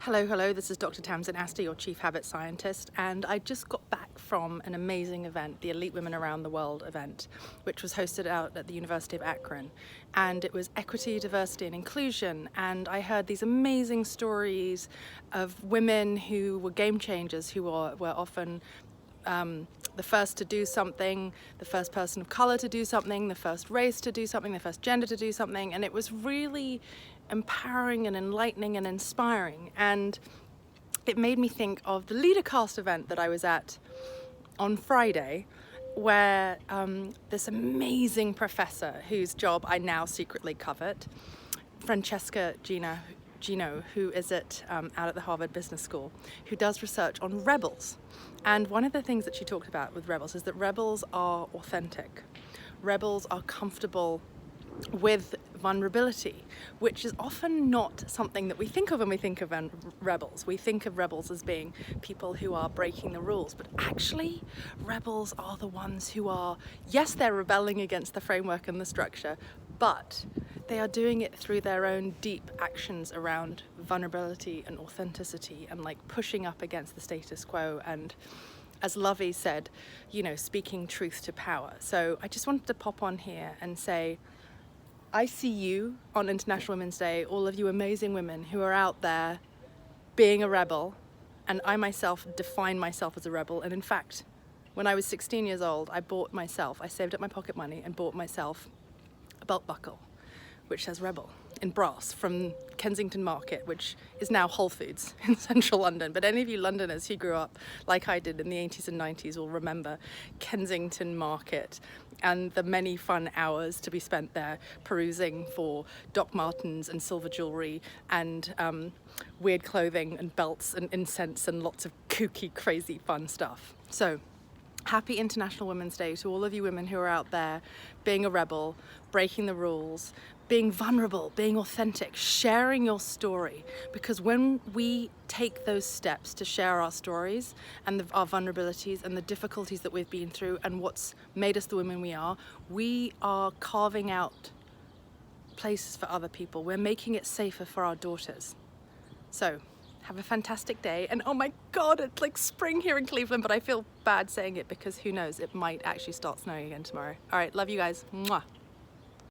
Hello, this is Dr. Tamsin Astor, your Chief Habit Scientist, and I just got back from an amazing event, the Elite Women Around the World event, which was hosted out at the University of Akron. And it was equity, diversity and inclusion, and I heard these amazing stories of women who were game changers, who were often the first to do something, the first person of color to do something, the first race to do something, the first gender to do something, and it was really empowering and enlightening and inspiring. And it made me think of the LeaderCast event that I was at on Friday, where this amazing professor, whose job I now secretly covet, Francesca Jeannot, who is out at the Harvard Business School, who does research on rebels. And one of the things that she talked about with rebels is that rebels are authentic. Rebels are comfortable with vulnerability, which is often not something that we think of when we think of rebels. We think of rebels as being people who are breaking the rules, but actually rebels are the ones who are, yes, they're rebelling against the framework and the structure, but they are doing it through their own deep actions around vulnerability and authenticity and like pushing up against the status quo and, as Lovey said, speaking truth to power. So I just wanted to pop on here and say, I see you on International Women's Day, all of you amazing women who are out there being a rebel, and I myself define myself as a rebel. And in fact, when I was 16 years old, I saved up my pocket money and bought myself a belt buckle which says Rebel in brass from Kensington Market, which is now Whole Foods in central London. But any of you Londoners who grew up like I did in the 80s and 90s will remember Kensington Market and the many fun hours to be spent there perusing for Doc Martens and silver jewellery and weird clothing and belts and incense and lots of kooky, crazy, fun stuff. So, happy International Women's Day to all of you women who are out there being a rebel, breaking the rules, being vulnerable, being authentic, sharing your story. Because when we take those steps to share our stories and our vulnerabilities and the difficulties that we've been through and what's made us the women we are carving out places for other people. We're making it safer for our daughters. So, have a fantastic day. And oh my God, it's like spring here in Cleveland, but I feel bad saying it because who knows, it might actually start snowing again tomorrow. All right, love you guys. Mwah.